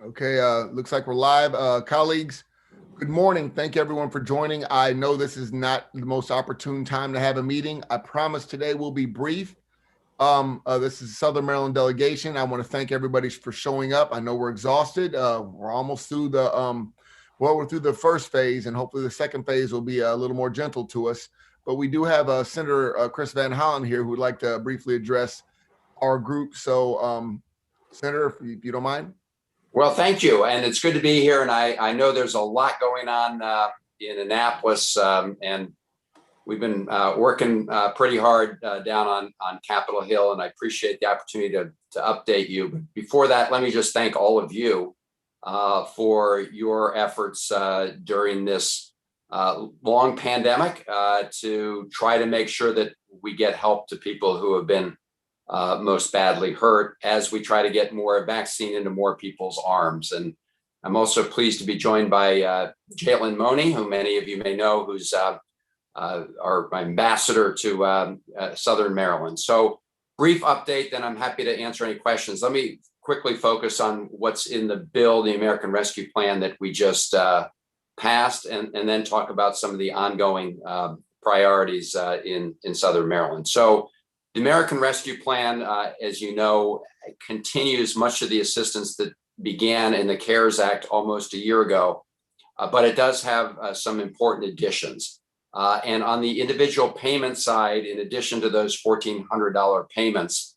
Okay, looks like we're live. Colleagues, good morning. Thank you everyone for joining. I know this is not the most opportune time to have a meeting. I promise today will be brief. This is Southern Maryland delegation. I want to thank everybody for showing up. I know we're exhausted. We're almost through we're through the first phase, and hopefully the second phase will be a little more gentle to us. But we do have Senator Chris Van Hollen here who would like to briefly address our group. So, Senator, if you don't mind. Well, thank you. And it's good to be here. And I know there's a lot going on in Annapolis, and we've been working pretty hard down on Capitol Hill, and I appreciate the opportunity to update you. But before that, let me just thank all of you for your efforts during this long pandemic to try to make sure that we get help to people who have been most badly hurt as we try to get more vaccine into more people's arms. And I'm also pleased to be joined by Jalen Money, who many of you may know, who's our ambassador to Southern Maryland. So brief update, then I'm happy to answer any questions. Let me quickly focus on what's in the bill, the American Rescue Plan that we just passed, and then talk about some of the ongoing priorities in Southern Maryland. So the American Rescue Plan, as you know, continues much of the assistance that began in the CARES Act almost a year ago, but it does have some important additions. And on the individual payment side, in addition to those $1,400 payments,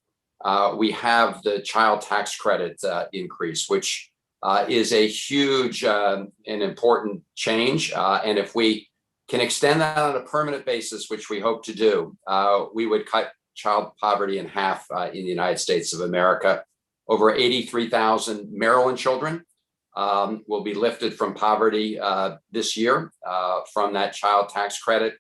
we have the child tax credit increase, which is a huge and important change. And if we can extend that on a permanent basis, which we hope to do, we would cut child poverty in half in the United States of America. Over 83,000 Maryland children will be lifted from poverty this year from that child tax credit.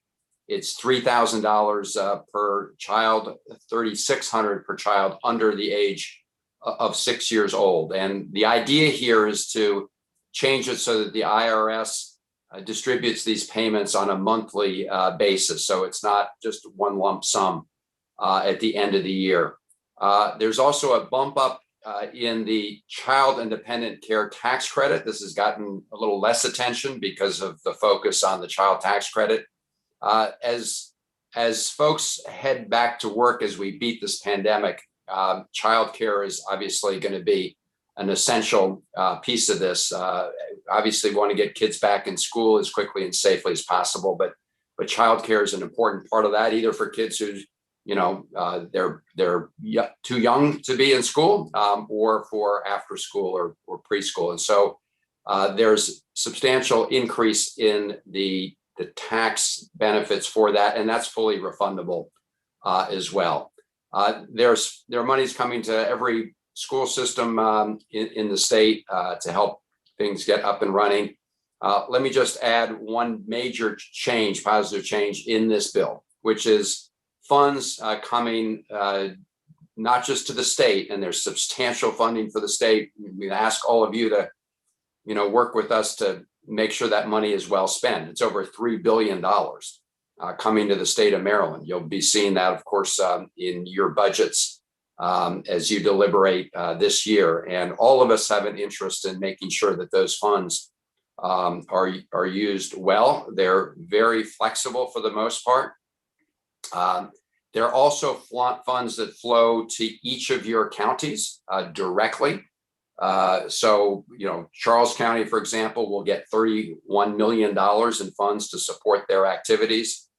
It's $3,000 per child, $3,600 per child under the age of 6 years old. And the idea here is to change it so that the IRS distributes these payments on a monthly basis. So it's not just one lump sum at the end of the year. There's also a bump up in the child independent care tax credit. This has gotten a little less attention because of the focus on the child tax credit. As folks head back to work as we beat this pandemic, childcare is obviously going to be an essential piece of this. Obviously, we want to get kids back in school as quickly and safely as possible, but childcare is an important part of that, either for kids who they're too young to be in school, or for after school or preschool. And so there's substantial increase in the tax benefits for that, and that's fully refundable as well. There are monies coming to every school system in the state to help things get up and running. Let me just add one major change, positive change in this bill, which is funds coming not just to the state, and there's substantial funding for the state. We ask all of you to, work with us to make sure that money is well spent. It's over $3 billion coming to the state of Maryland. You'll be seeing that, of course, in your budgets as you deliberate this year. And all of us have an interest in making sure that those funds are used well. They're very flexible for the most part. There are also funds that flow to each of your counties directly. So, Charles County, for example, will get $31 million in funds to support their activities.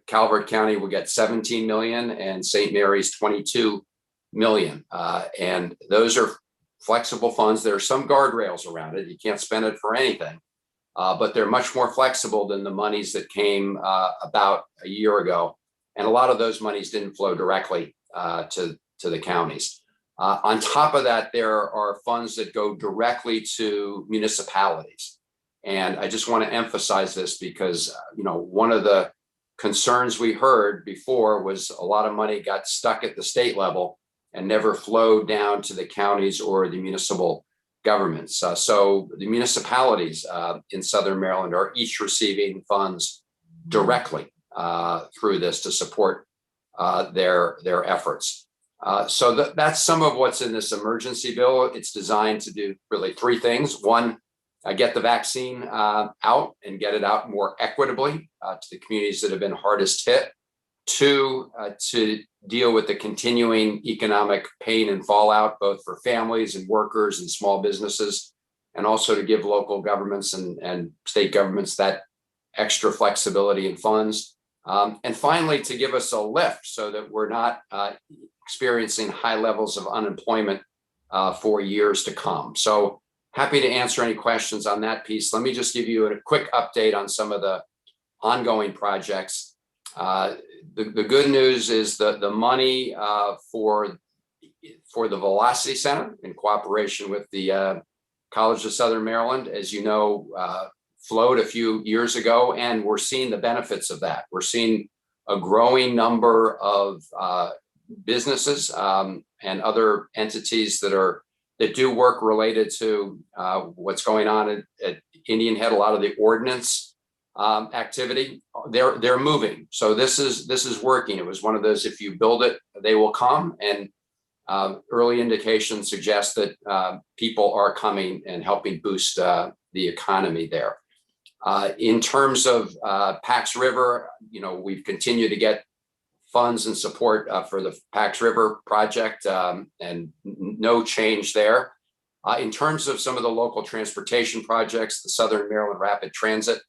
Calvert County will get $17 million, and St. Mary's $22 million. And those are flexible funds. There are some guardrails around it. You can't spend it for anything, but they're much more flexible than the monies that came about a year ago. And a lot of those monies didn't flow directly to the counties. On top of that, there are funds that go directly to municipalities. And I just want to emphasize this because, one of the concerns we heard before was a lot of money got stuck at the state level and never flowed down to the counties or the municipal governments. So the municipalities in Southern Maryland are each receiving funds directly through this to support their efforts. So that's some of what's in this emergency bill. It's designed to do really three things. One, get the vaccine out and get it out more equitably to the communities that have been hardest hit. Two, to deal with the continuing economic pain and fallout, both for families and workers and small businesses, and also to give local governments and state governments that extra flexibility and funds. And finally, to give us a lift so that we're not experiencing high levels of unemployment for years to come. So happy to answer any questions on that piece. Let me just give you a quick update on some of the ongoing projects. The good news is that the money for the Velocity Center, in cooperation with the College of Southern Maryland, as you know, flowed a few years ago, and we're seeing the benefits of that. We're seeing a growing number of businesses and other entities that do work related to what's going on at Indian Head. A lot of the ordinance activity, they're moving. So this is working. It was one of those, if you build it, they will come. And early indications suggest that people are coming and helping boost the economy there. In terms of Pax River, we've continued to get funds and support for the Pax River project, and no change there. In terms of some of the local transportation projects, the Southern Maryland Rapid Transit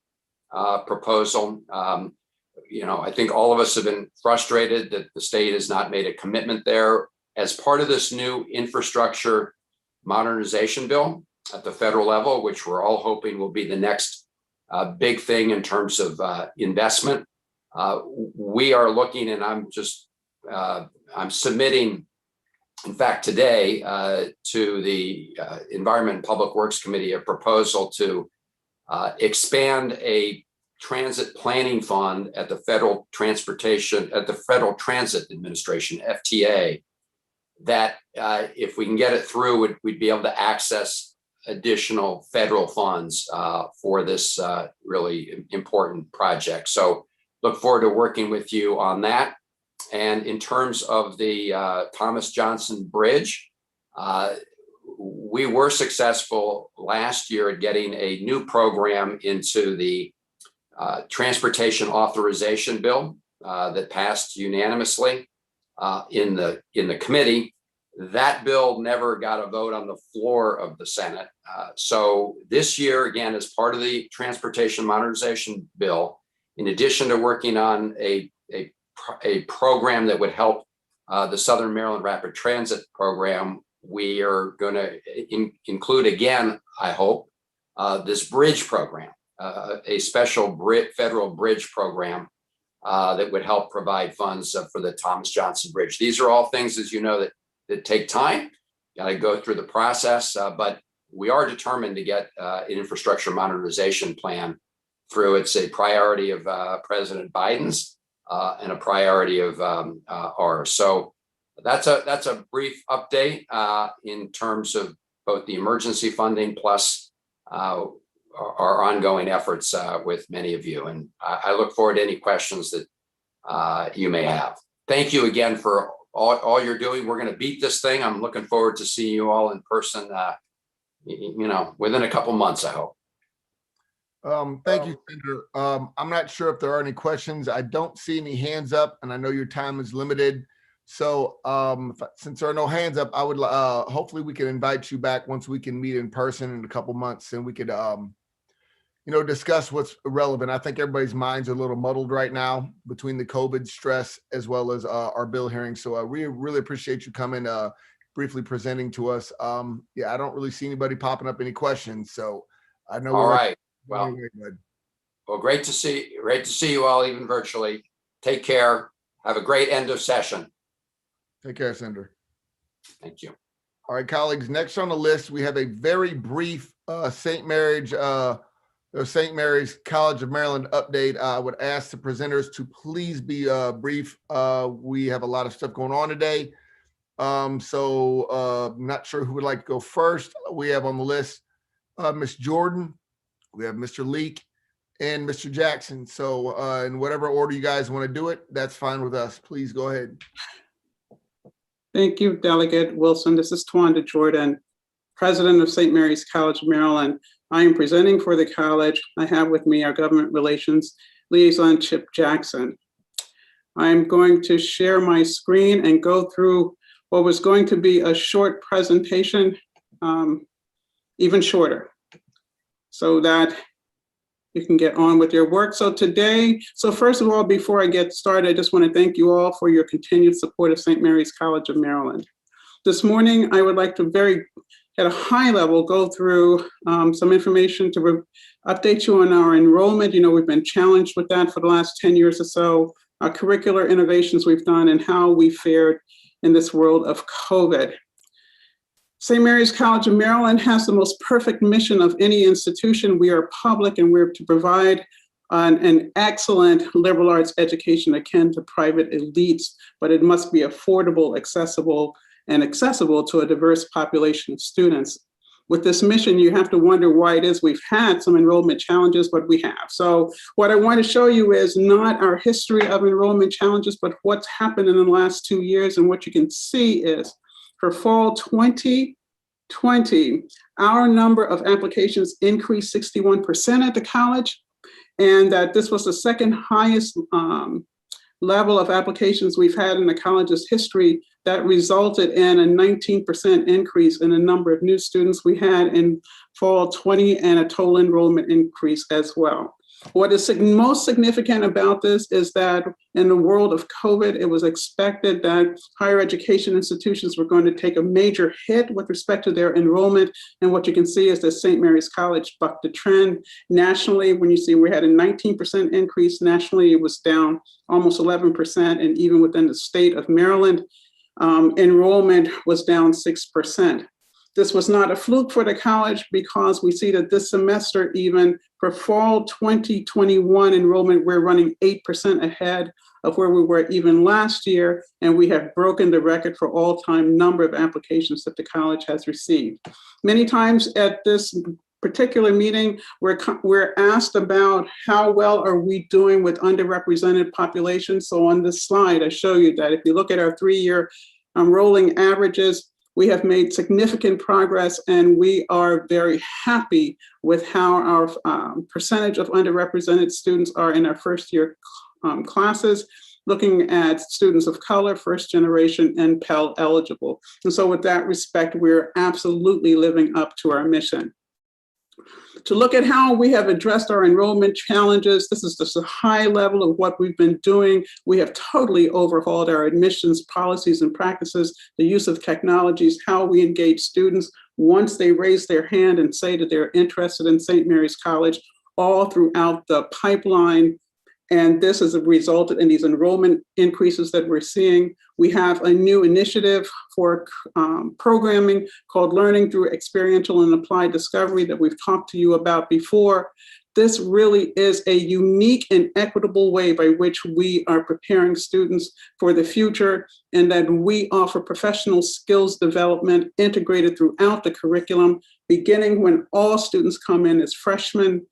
proposal, I think all of us have been frustrated that the state has not made a commitment there. As part of this new infrastructure modernization bill at the federal level, which we're all hoping will be the next big thing in terms of investment, we are looking, and I'm submitting, in fact, today to the Environment and Public Works Committee, a proposal to expand a transit planning fund at the Federal Transit Administration, FTA, that if we can get it through, we'd be able to access additional federal funds for this really important project. So look forward to working with you on that. And in terms of the Thomas Johnson Bridge, we were successful last year at getting a new program into the transportation authorization bill that passed unanimously in the committee. That bill never got a vote on the floor of the Senate. So this year, again, as part of the transportation modernization bill, in addition to working on a program that would help the Southern Maryland Rapid Transit program, we are going to include, again, I hope, this bridge program, a special federal bridge program that would help provide funds for the Thomas Johnson Bridge. These are all things, as you know, that take time. Got to go through the process, but we are determined to get an infrastructure modernization plan through. It's a priority of President Biden's and a priority of ours. So that's a brief update in terms of both the emergency funding plus our ongoing efforts with many of you. And I look forward to any questions that you may have. Thank you again for all you're doing. We're going to beat this thing. I'm looking forward to seeing you all in person, within a couple months, I hope. Thank you, Senator. I'm not sure if there are any questions. I don't see any hands up, and I know your time is limited. So since there are no hands up, I would hopefully we can invite you back once we can meet in person in a couple months, and we could discuss what's relevant. I think everybody's minds are a little muddled right now between the COVID stress as well as our bill hearing. So we really appreciate you coming, briefly presenting to us. I don't really see anybody popping up any questions. So I know. All right. Well, great to see you all, even virtually. Take care. Have a great end of session. Take care, Senator. Thank you. All right, colleagues. Next on the list, we have a very brief St. Mary's College of Maryland update. I would ask the presenters to please be brief. We have a lot of stuff going on today. So not sure who would like to go first. We have on the list Ms. Jordan, we have Mr. Leak, and Mr. Jackson. So in whatever order you guys want to do it, that's fine with us. Please go ahead. Thank you, Delegate Wilson. This is Twanda Jordan, President of St. Mary's College of Maryland. I am presenting for the college. I have with me our Government Relations Liaison, Chip Jackson. I'm going to share my screen and go through what was going to be a short presentation, even shorter, so that you can get on with your work. So first of all, before I get started, I just want to thank you all for your continued support of St. Mary's College of Maryland. This morning, I would like to at a high level, go through some information to update you on our enrollment. You know, we've been challenged with that for the last 10 years or so, our curricular innovations we've done and how we fared in this world of COVID. St. Mary's College of Maryland has the most perfect mission of any institution. We are public and we're to provide an excellent liberal arts education akin to private elites, but it must be affordable, accessible to a diverse population of students. With this mission, you have to wonder why it is we've had some enrollment challenges, but we have. So what I want to show you is not our history of enrollment challenges, but what's happened in the last 2 years. And what you can see is for fall 2020, our number of applications increased 61% at the college, and that this was the second highest level of applications we've had in the college's history. That resulted in a 19% increase in the number of new students we had in fall 20 and a total enrollment increase as well. What is most significant about this is that in the world of COVID, it was expected that higher education institutions were going to take a major hit with respect to their enrollment. And what you can see is that St. Mary's College bucked the trend. Nationally, when you see we had a 19% increase, nationally it was down almost 11%. And even within the state of Maryland, enrollment was down 6%. This was not a fluke for the college because we see that this semester, even for fall 2021 enrollment, we're running 8% ahead of where we were even last year. And we have broken the record for all-time number of applications that the college has received. Many times at this particular meeting, we're asked about how well are we doing with underrepresented populations. So on this slide, I show you that if you look at our 3-year rolling averages, we have made significant progress, and we are very happy with how our percentage of underrepresented students are in our first year classes, looking at students of color, first generation, and Pell eligible. And so with that respect, we're absolutely living up to our mission. To look at how we have addressed our enrollment challenges, this is just a high level of what we've been doing. We have totally overhauled our admissions policies and practices, the use of technologies, how we engage students once they raise their hand and say that they're interested in St. Mary's College, all throughout the pipeline. And this has resulted in these enrollment increases that we're seeing. We have a new initiative for programming called Learning Through Experiential and Applied Discovery that we've talked to you about before. This really is a unique and equitable way by which we are preparing students for the future, and that we offer professional skills development integrated throughout the curriculum, beginning when all students come in as freshmen.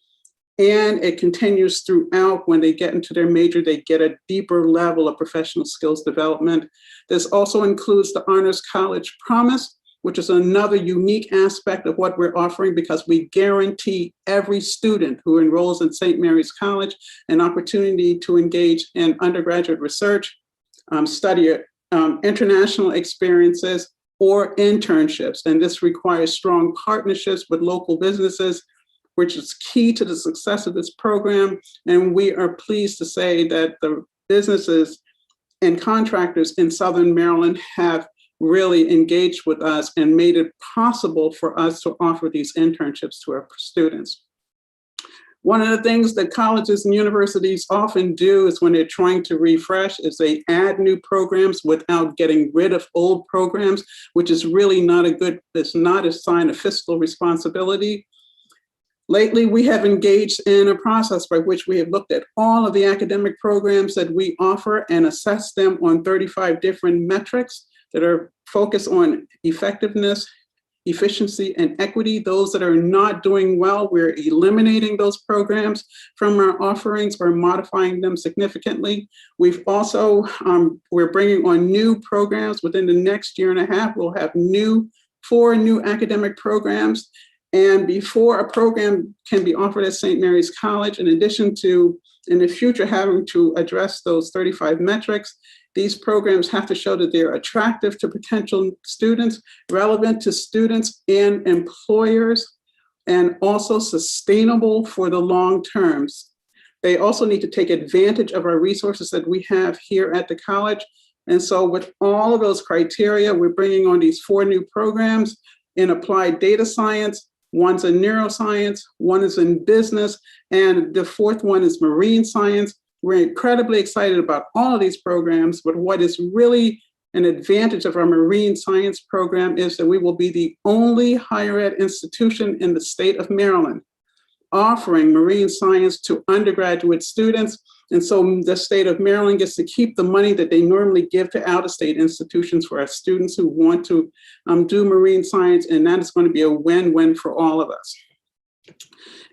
And it continues throughout. When they get into their major, they get a deeper level of professional skills development. This also includes the Honors College Promise, which is another unique aspect of what we're offering, because we guarantee every student who enrolls in St. Mary's College an opportunity to engage in undergraduate research, study international experiences, or internships. And this requires strong partnerships with local businesses, which is key to the success of this program. And we are pleased to say that the businesses and contractors in Southern Maryland have really engaged with us and made it possible for us to offer these internships to our students. One of the things that colleges and universities often do is when they're trying to refresh is they add new programs without getting rid of old programs, which is really it's not a sign of fiscal responsibility. Lately, we have engaged in a process by which we have looked at all of the academic programs that we offer and assessed them on 35 different metrics that are focused on effectiveness, efficiency, and equity. Those that are not doing well, we're eliminating those programs from our offerings or modifying them significantly. We've also, we're bringing on new programs. Within the next year and a half, we'll have 4 new academic programs. And before a program can be offered at St. Mary's College, in addition to, in the future, having to address those 35 metrics, these programs have to show that they're attractive to potential students, relevant to students and employers, and also sustainable for the long terms. They also need to take advantage of our resources that we have here at the college. And so with all of those criteria, we're bringing on these 4 new programs in applied data science. One's in neuroscience, one is in business, and the 4th one is marine science. We're incredibly excited about all of these programs, but what is really an advantage of our marine science program is that we will be the only higher ed institution in the state of Maryland offering marine science to undergraduate students. And so the state of Maryland gets to keep the money that they normally give to out-of-state institutions for our students who want to do marine science, and that is going to be a win-win for all of us.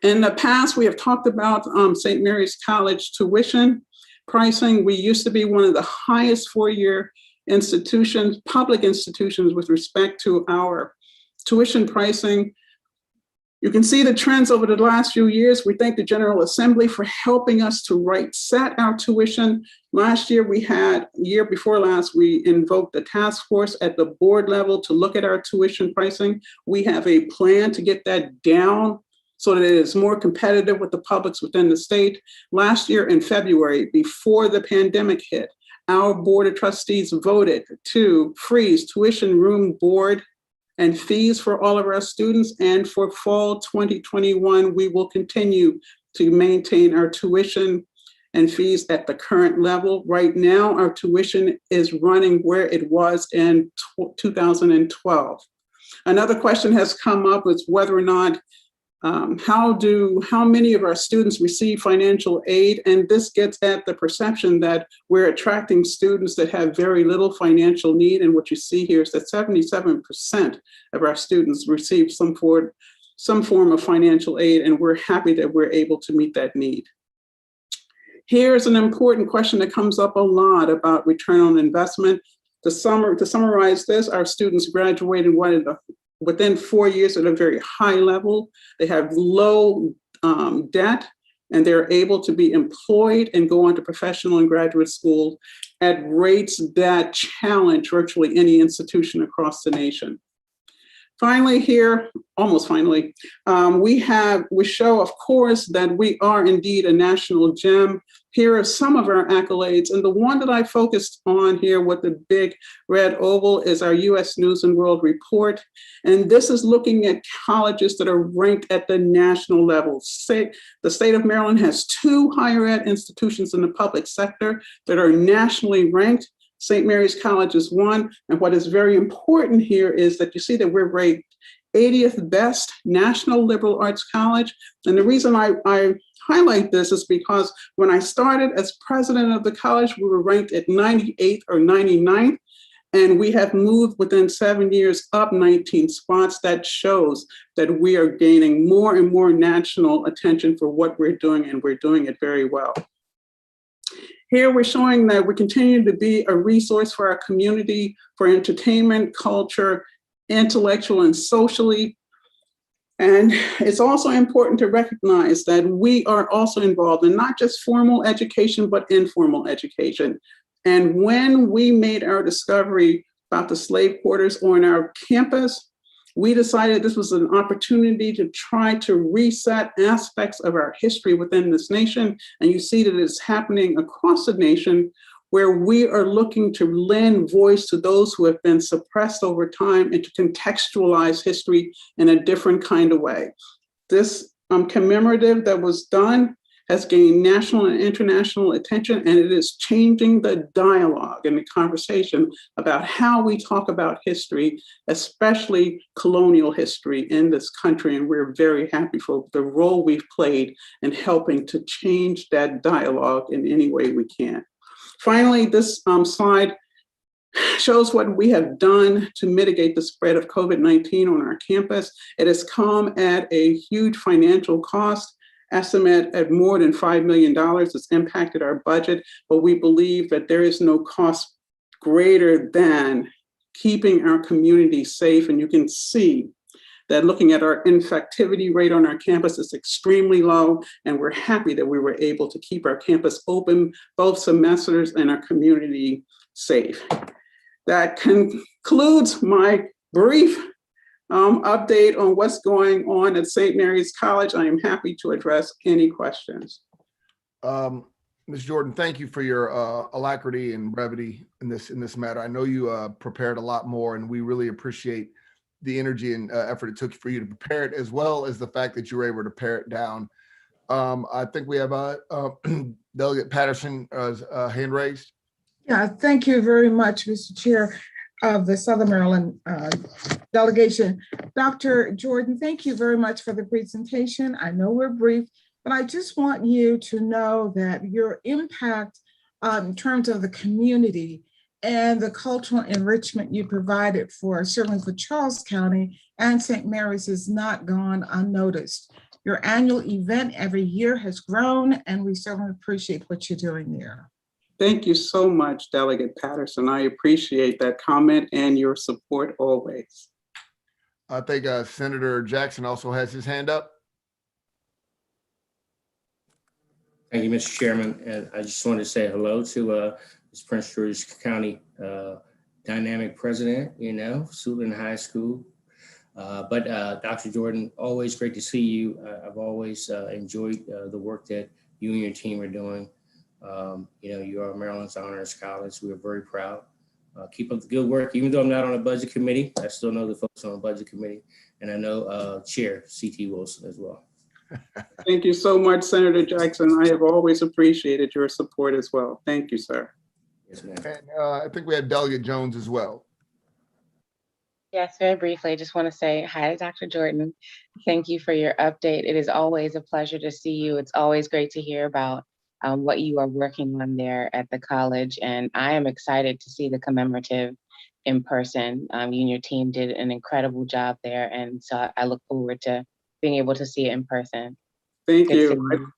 In the past, we have talked about St. Mary's College tuition pricing. We used to be one of the highest 4-year institutions, public institutions, with respect to our tuition pricing. You can see the trends over the last few years. We thank the General Assembly for helping us to set our tuition. Last year, year before last, we invoked a task force at the board level to look at our tuition pricing. We have a plan to get that down so that it is more competitive with the publics within the state. Last year in February, before the pandemic hit, our Board of Trustees voted to freeze tuition, room, board, and fees for all of our students. And for fall 2021, we will continue to maintain our tuition and fees at the current level. Right now, our tuition is running where it was in 2012. Another question has come up is whether or not how many of our students receive financial aid? And this gets at the perception that we're attracting students that have very little financial need. And what you see here is that 77% of our students receive some form of financial aid, and we're happy that we're able to meet that need. Here's an important question that comes up a lot about return on investment. To summarize this, our students graduated within 4 years at a very high level. They have low debt, and they're able to be employed and go on to professional and graduate school at rates that challenge virtually any institution across the nation. Finally here, almost finally, we show, of course, that we are indeed a national gem. Here are some of our accolades, and the one that I focused on here with the big red oval is our U.S. News and World Report. And this is looking at colleges that are ranked at the national level. The state of Maryland has 2 higher ed institutions in the public sector that are nationally ranked. St. Mary's College is one. And what is very important here is that you see that we're ranked 80th best national liberal arts college. And the reason I highlight this is because when I started as president of the college, we were ranked at 98th or 99th. And we have moved within 7 years up 19 spots. That shows that we are gaining more and more national attention for what we're doing, and we're doing it very well. Here we're showing that we continue to be a resource for our community for entertainment, culture, intellectual and socially. And it's also important to recognize that we are also involved in not just formal education, but informal education. And when we made our discovery about the slave quarters on our campus, we decided this was an opportunity to try to reset aspects of our history within this nation. And you see that it's happening across the nation, where we are looking to lend voice to those who have been suppressed over time and to contextualize history in a different kind of way. This commemorative that was done has gained national and international attention, and it is changing the dialogue and the conversation about how we talk about history, especially colonial history in this country. And we're very happy for the role we've played in helping to change that dialogue in any way we can. Finally, this slide shows what we have done to mitigate the spread of COVID-19 on our campus. It has come at a huge financial cost, estimate at more than $5 million. It's impacted our budget, but we believe that there is no cost greater than keeping our community safe. And you can see that looking at our infectivity rate on our campus is extremely low, and we're happy that we were able to keep our campus open both semesters and our community safe. That concludes my brief update on what's going on at St. Mary's College. I am happy to address any questions. Ms. Jordan, thank you for your alacrity and brevity in this matter. I know you prepared a lot more, and we really appreciate the energy and effort it took for you to prepare it, as well as the fact that you were able to pare it down. I think we have Delegate Patterson's hand raised. Yeah, thank you very much, Mr. Chair of the Southern Maryland delegation. Dr. Jordan, thank you very much for the presentation. I know we're brief, but I just want you to know that your impact in terms of the community and the cultural enrichment you provided certainly for Charles County and St. Mary's has not gone unnoticed. Your annual event every year has grown, and we certainly appreciate what you're doing there. Thank you so much, Delegate Patterson. I appreciate that comment and your support always. I think Senator Jackson also has his hand up. Thank you, Mr. Chairman. And I just wanted to say hello to this Prince George's County dynamic president, Suitland High School. But Dr. Jordan, always great to see you. I've always enjoyed the work that you and your team are doing. You are Maryland's Honors College. We are very proud. Keep up the good work. Even though I'm not on a budget committee, I still know the folks on the budget committee, and I know Chair C.T. Wilson as well. Thank you so much, Senator Jackson. I have always appreciated your support as well. Thank you, sir. Yes, ma'am. And I think we have Delegate Jones as well. Yes, very briefly, I just want to say hi to Dr. Jordan. Thank you for your update. It is always a pleasure to see you. It's always great to hear about what you are working on there at the college. And I am excited to see the commemorative in person. You and your team did an incredible job there. And so I look forward to being able to see it in person. Thank you.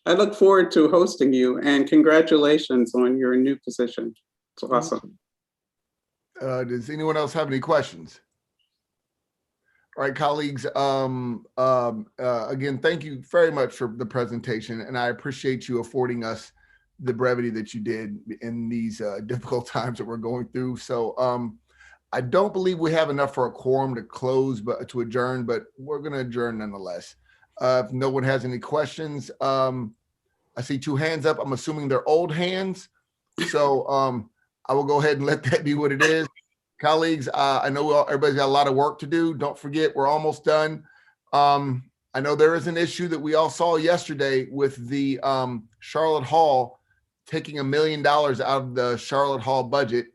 I look forward to hosting you, and congratulations on your new position. It's awesome. Does anyone else have any questions? All right, colleagues, again, thank you very much for the presentation, and I appreciate you affording us the brevity that you did in these difficult times that we're going through. So I don't believe we have enough for a quorum to close, but to adjourn, but we're going to adjourn nonetheless. If no one has any questions, I see two hands up. I'm assuming they're old hands. So I will go ahead and let that be what it is. Colleagues, I know everybody's got a lot of work to do. Don't forget, we're almost done. I know there is an issue that we all saw yesterday with the Charlotte Hall taking $1 million out of the Charlotte Hall budget.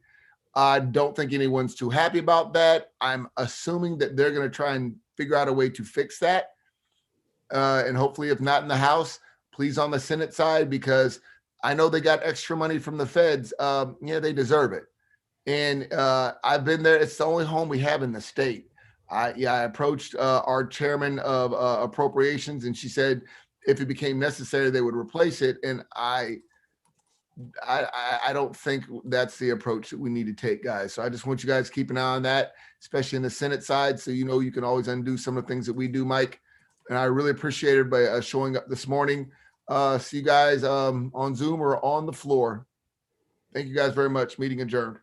I don't think anyone's too happy about that. I'm assuming that they're going to try and figure out a way to fix that. And hopefully, if not in the House, please on the Senate side, because I know they got extra money from the feds. Yeah, they deserve it. And I've been there. It's the only home we have in the state. I approached our chairman of appropriations, and she said if it became necessary, they would replace it. And I don't think that's the approach that we need to take, guys. So I just want you guys to keep an eye on that, especially in the Senate side. So, you can always undo some of the things that we do, Mike. And I really appreciate everybody showing up this morning. See you guys on Zoom or on the floor. Thank you guys very much. Meeting adjourned.